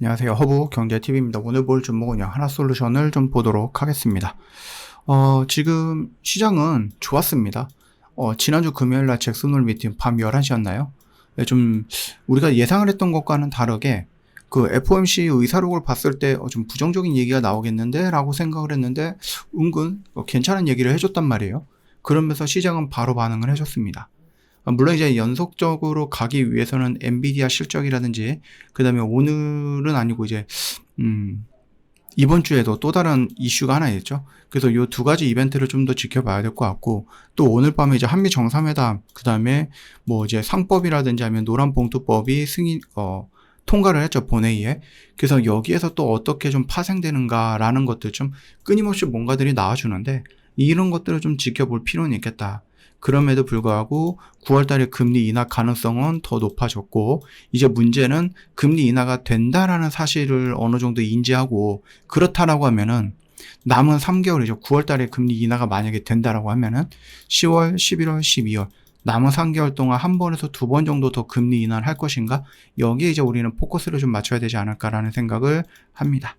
안녕하세요. 허브 경제TV입니다. 오늘 볼 종목은 하나솔루션을 좀 보도록 하겠습니다. 지금 시장은 좋았습니다. 지난주 금요일날 잭슨홀 미팅 밤 11시였나요? 좀 우리가 예상을 했던 것과는 다르게 그 FOMC 의사록을 봤을 때 좀 부정적인 얘기가 나오겠는데 라고 생각을 했는데 은근 괜찮은 얘기를 해줬단 말이에요. 그러면서 시장은 바로 반응을 해줬습니다. 물론 이제 연속적으로 가기 위해서는 엔비디아 실적이라든지 그 다음에 오늘은 아니고 이제 이번 주에도 또 다른 이슈가 하나 있죠. 그래서 요 두 가지 이벤트를 좀 더 지켜봐야 될 것 같고, 또 오늘 밤에 이제 한미 정상회담, 그 다음에 뭐 이제 상법이라든지 아니면 노란봉투법이 통과를 했죠, 본회의에. 그래서 여기에서 또 어떻게 좀 파생되는가라는 것들 좀 끊임없이 뭔가들이 나와주는데, 이런 것들을 좀 지켜볼 필요는 있겠다. 그럼에도 불구하고 9월달에 금리 인하 가능성은 더 높아졌고, 이제 문제는 금리 인하가 된다라는 사실을 어느 정도 인지하고, 그렇다라고 하면은 남은 3개월이죠. 9월달에 금리 인하가 만약에 된다라고 하면은 10월, 11월, 12월 남은 3개월 동안 한 번에서 두 번 정도 더 금리 인하를 할 것인가? 여기에 이제 우리는 포커스를 좀 맞춰야 되지 않을까라는 생각을 합니다.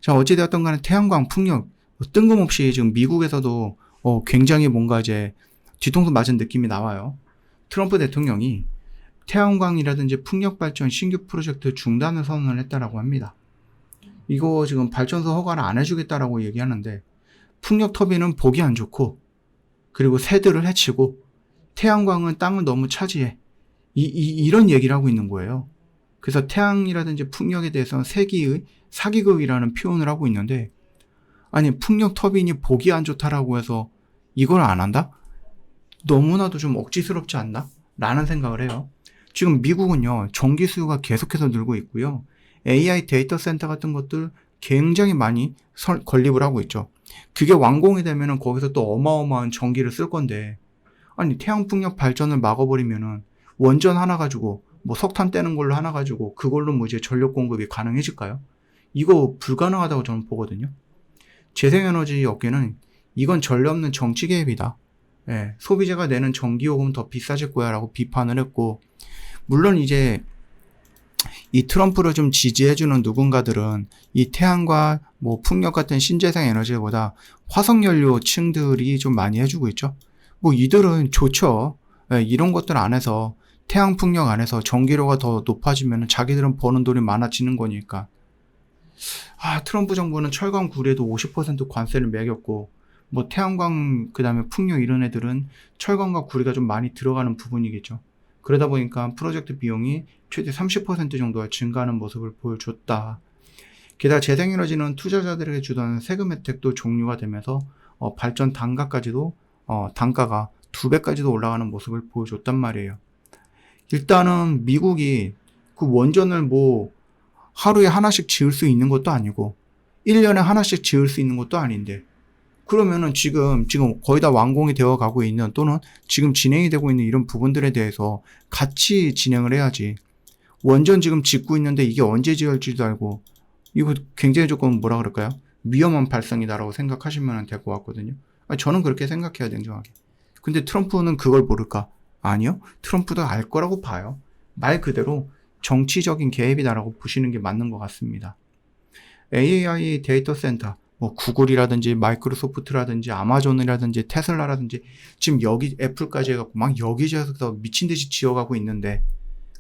자, 어찌되었던 간에 태양광 풍력 뜬금없이 지금 미국에서도 굉장히 뭔가 이제 뒤통수 맞은 느낌이 나와요. 트럼프 대통령이 태양광이라든지 풍력 발전 신규 프로젝트 중단을 선언을 했다라고 합니다. 이거 지금 발전소 허가를 안 해주겠다라고 얘기하는데, 풍력 터빈은 보기 안 좋고, 그리고 새들을 해치고, 태양광은 땅을 너무 차지해. 이런 얘기를 하고 있는 거예요. 그래서 태양이라든지 풍력에 대해서는 사기극이라는 표현을 하고 있는데, 아니, 풍력 터빈이 보기 안 좋다라고 해서 이걸 안 한다? 너무나도 좀 억지스럽지 않나? 라는 생각을 해요. 지금 미국은요, 전기 수요가 계속해서 늘고 있고요. AI 데이터 센터 같은 것들 굉장히 많이 건립을 하고 있죠. 그게 완공이 되면은 거기서 또 어마어마한 전기를 쓸 건데, 아니, 태양풍력 발전을 막아버리면은 원전 하나 가지고, 뭐 석탄 떼는 걸로 하나 가지고, 그걸로 뭐 이제 전력 공급이 가능해질까요? 이거 불가능하다고 저는 보거든요. 재생에너지 업계는 이건 전례 없는 정치 개입이다. 예, 소비자가 내는 전기요금 더 비싸질 거야 라고 비판을 했고, 물론 이제 이 트럼프를 좀 지지해주는 누군가들은 이 태양과 뭐 풍력 같은 신재생 에너지보다 화석연료 층들이 좀 많이 해주고 있죠. 뭐 이들은 좋죠. 예, 이런 것들 안에서 태양 풍력 안에서 전기료가 더 높아지면 자기들은 버는 돈이 많아지는 거니까. 트럼프 정부는 철강 구리에도 50% 관세를 매겼고, 뭐 태양광 그다음에 풍력 이런 애들은 철강과 구리가 좀 많이 들어가는 부분이겠죠. 그러다 보니까 프로젝트 비용이 최대 30% 정도가 증가하는 모습을 보여줬다. 게다가 재생에너지는 투자자들에게 주던 세금 혜택도 종료가 되면서 발전 단가까지도 단가가 2배까지도 올라가는 모습을 보여줬단 말이에요. 일단은 미국이 그 원전을 뭐 하루에 하나씩 지을 수 있는 것도 아니고 1년에 하나씩 지을 수 있는 것도 아닌데, 그러면은 지금 거의 다 완공이 되어 가고 있는 또는 지금 진행이 되고 있는 이런 부분들에 대해서 같이 진행을 해야지. 원전 지금 짓고 있는데 이게 언제 지을지도 알고, 이거 굉장히 조금 뭐라 그럴까요? 위험한 발상이다라고 생각하시면 될 것 같거든요. 저는 그렇게 생각해요, 냉정하게. 근데 트럼프는 그걸 모를까? 아니요. 트럼프도 알 거라고 봐요. 말 그대로 정치적인 개입이다라고 보시는 게 맞는 것 같습니다. AI 데이터 센터, 뭐 구글이라든지 마이크로소프트라든지 아마존이라든지 테슬라라든지 지금 여기 애플까지 해갖고 막 여기저기서 미친 듯이 지어가고 있는데,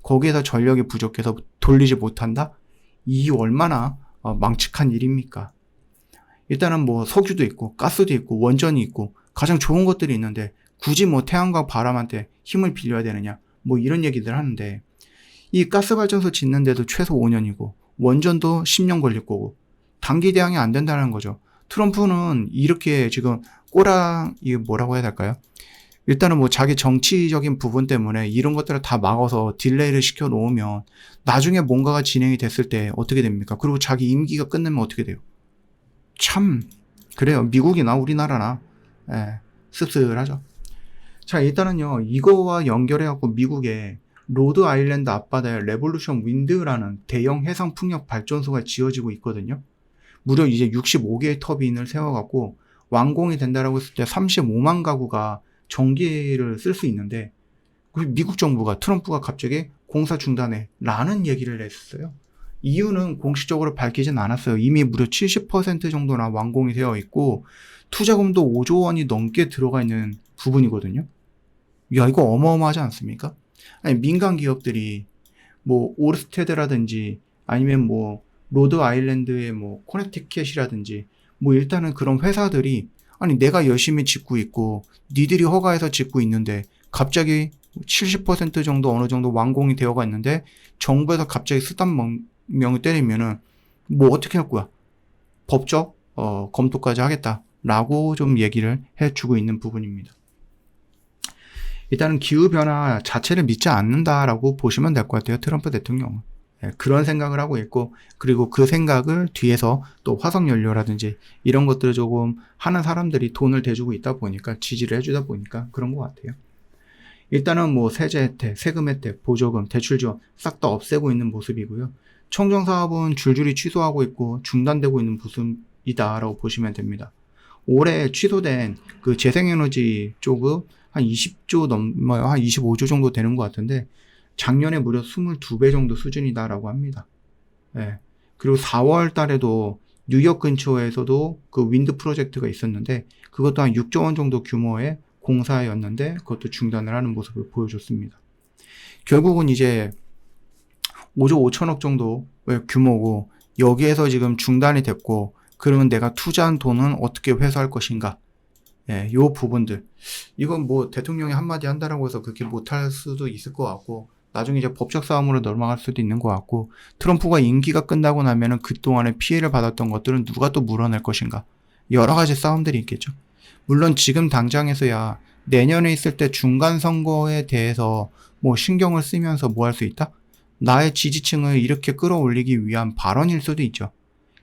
거기에서 전력이 부족해서 돌리지 못한다? 이 얼마나 망측한 일입니까? 일단은 뭐 석유도 있고 가스도 있고 원전이 있고 가장 좋은 것들이 있는데 굳이 뭐 태양과 바람한테 힘을 빌려야 되느냐, 뭐 이런 얘기들 하는데, 이 가스발전소 짓는데도 최소 5년이고 원전도 10년 걸릴 거고 단기 대응이 안 된다는 거죠. 트럼프는 이렇게 지금 이게 뭐라고 해야 될까요? 일단은 뭐 자기 정치적인 부분 때문에 이런 것들을 다 막아서 딜레이를 시켜 놓으면 나중에 뭔가가 진행이 됐을 때 어떻게 됩니까? 그리고 자기 임기가 끝나면 어떻게 돼요? 참 그래요. 미국이나 우리나라나 씁쓸하죠. 자, 일단은요, 이거와 연결해갖고 미국에 로드 아일랜드 앞바다에 레볼루션 윈드라는 대형 해상 풍력 발전소가 지어지고 있거든요. 무려 이제 65개의 터빈을 세워갖고 완공이 된다라고 했을 때 35만 가구가 전기를 쓸 수 있는데, 미국 정부가 트럼프가 갑자기 공사 중단해 라는 얘기를 했어요. 이유는 공식적으로 밝히진 않았어요. 이미 무려 70% 정도나 완공이 되어 있고 투자금도 5조 원이 넘게 들어가 있는 부분이거든요. 야, 이거 어마어마하지 않습니까? 아니, 민간 기업들이 뭐 오르스테드라든지 아니면 뭐 로드 아일랜드의 뭐 코네티켓이라든지 뭐 일단은 그런 회사들이 아니 내가 열심히 짓고 있고 니들이 허가해서 짓고 있는데 갑자기 70% 정도 어느 정도 완공이 되어가 있는데 정부에서 갑자기 수단명을 때리면은 뭐 어떻게 할 거야? 법적 검토까지 하겠다라고 좀 얘기를 해주고 있는 부분입니다. 일단은 기후변화 자체를 믿지 않는다라고 보시면 될 것 같아요. 트럼프 대통령은. 그런 생각을 하고 있고, 그리고 그 생각을 뒤에서 또 화석연료라든지 이런 것들을 조금 하는 사람들이 돈을 대주고 있다 보니까, 지지를 해주다 보니까 그런 것 같아요. 일단은 뭐 세제 혜택, 세금 혜택, 보조금, 대출 지원 싹 다 없애고 있는 모습이고요. 청정 사업은 줄줄이 취소하고 있고 중단되고 있는 모습이다라고 보시면 됩니다. 올해 취소된 그 재생에너지 쪽은 한 20조 넘어요. 한 25조 정도 되는 것 같은데 작년에 무려 22배 정도 수준이다라고 합니다. 예. 그리고 4월 달에도 뉴욕 근처에서도 그 윈드 프로젝트가 있었는데 그것도 한 6조 원 정도 규모의 공사였는데 그것도 중단을 하는 모습을 보여줬습니다. 결국은 이제 5조 5천억 정도의 규모고 여기에서 지금 중단이 됐고 그러면 내가 투자한 돈은 어떻게 회수할 것인가? 예, 요 부분들. 이건 뭐 대통령이 한마디 한다라고 해서 그렇게 못할 수도 있을 것 같고 나중에 이제 법적 싸움으로 넘어갈 수도 있는 것 같고 트럼프가 임기가 끝나고 나면은 그동안에 피해를 받았던 것들은 누가 또 물어낼 것인가? 여러 가지 싸움들이 있겠죠. 물론 지금 당장에서야 내년에 있을 때 중간 선거에 대해서 뭐 신경을 쓰면서 뭐 할 수 있다? 나의 지지층을 이렇게 끌어올리기 위한 발언일 수도 있죠.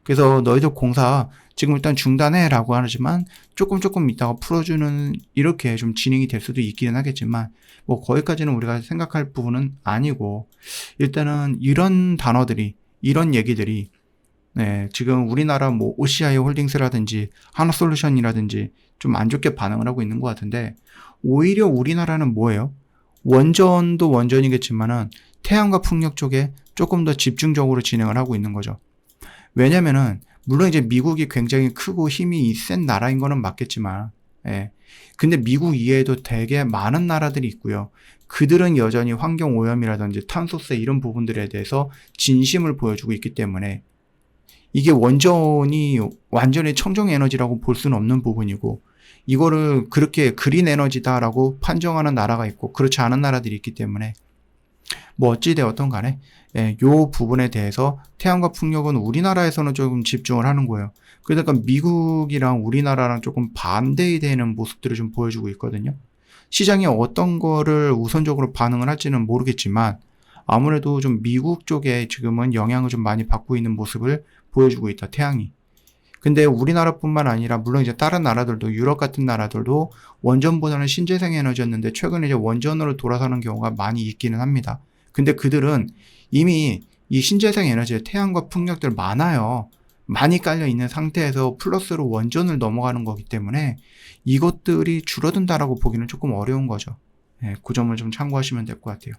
그래서 너희들 공사 지금 일단 중단해라고 하지만 조금 이따가 풀어주는 이렇게 좀 진행이 될 수도 있기는 하겠지만 뭐 거기까지는 우리가 생각할 부분은 아니고 일단은 이런 단어들이 이런 얘기들이 네, 지금 우리나라 뭐 OCI 홀딩스라든지 하나솔루션이라든지 좀 안 좋게 반응을 하고 있는 것 같은데 오히려 우리나라는 뭐예요? 원전도 원전이겠지만은 태양과 풍력 쪽에 조금 더 집중적으로 진행을 하고 있는 거죠. 왜냐면은 물론 이제 미국이 굉장히 크고 힘이 센 나라인 거는 맞겠지만 예. 근데 미국 이외에도 되게 많은 나라들이 있고요. 그들은 여전히 환경 오염이라든지 탄소세 이런 부분들에 대해서 진심을 보여주고 있기 때문에 이게 원전이 완전히 청정 에너지라고 볼 수는 없는 부분이고 이거를 그렇게 그린 에너지다라고 판정하는 나라가 있고 그렇지 않은 나라들이 있기 때문에 뭐 어찌되었던 간에 요 부분에 대해서 태양과 풍력은 우리나라에서는 조금 집중을 하는 거예요. 그러니까 미국이랑 우리나라랑 조금 반대이 되는 모습들을 좀 보여주고 있거든요. 시장이 어떤 거를 우선적으로 반응을 할지는 모르겠지만 아무래도 좀 미국 쪽에 지금은 영향을 좀 많이 받고 있는 모습을 보여주고 있다, 태양이. 근데 우리나라뿐만 아니라 물론 이제 다른 나라들도 유럽 같은 나라들도 원전보다는 신재생 에너지였는데 최근에 이제 원전으로 돌아서는 경우가 많이 있기는 합니다. 근데 그들은 이미 이 신재생 에너지에 태양과 풍력들 많아요. 많이 깔려 있는 상태에서 플러스로 원전을 넘어가는 거기 때문에 이것들이 줄어든다라고 보기는 조금 어려운 거죠. 예, 그 점을 좀 참고하시면 될 것 같아요.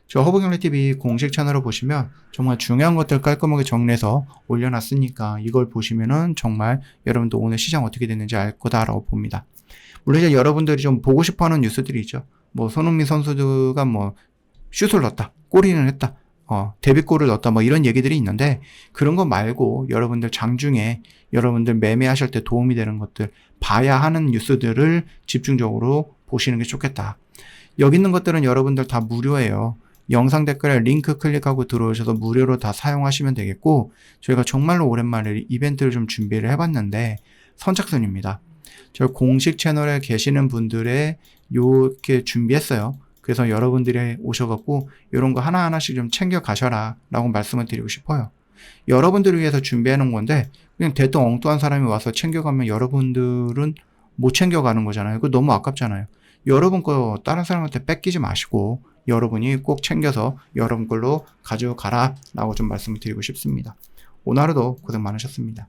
저 허브경제TV 공식 채널을 보시면 정말 중요한 것들 깔끔하게 정리해서 올려놨으니까 이걸 보시면은 정말 여러분도 오늘 시장 어떻게 됐는지 알 거다라고 봅니다. 물론 이제 여러분들이 좀 보고 싶어하는 뉴스들이 있죠. 뭐 손흥민 선수가 뭐 슛을 넣었다, 골인을 했다, 데뷔골을 넣었다, 뭐 이런 얘기들이 있는데 그런 거 말고 여러분들 장중에 여러분들 매매하실 때 도움이 되는 것들 봐야 하는 뉴스들을 집중적으로 보시는 게 좋겠다. 여기 있는 것들은 여러분들 다 무료예요. 영상 댓글에 링크 클릭하고 들어오셔서 무료로 다 사용하시면 되겠고 저희가 정말로 오랜만에 이벤트를 좀 준비를 해봤는데 선착순입니다. 저희 공식 채널에 계시는 분들의 요렇게 준비했어요. 그래서 여러분들이 오셔갖고 이런 거 하나하나씩 좀 챙겨 가셔라 라고 말씀을 드리고 싶어요. 여러분들을 위해서 준비해 놓은 건데 그냥 대뚱 엉뚱한 사람이 와서 챙겨가면 여러분들은 못 챙겨가는 거잖아요. 그거 너무 아깝잖아요. 여러분 거 다른 사람한테 뺏기지 마시고 여러분이 꼭 챙겨서 여러분 걸로 가져가라 라고 좀 말씀을 드리고 싶습니다. 오늘 하루도 고생 많으셨습니다.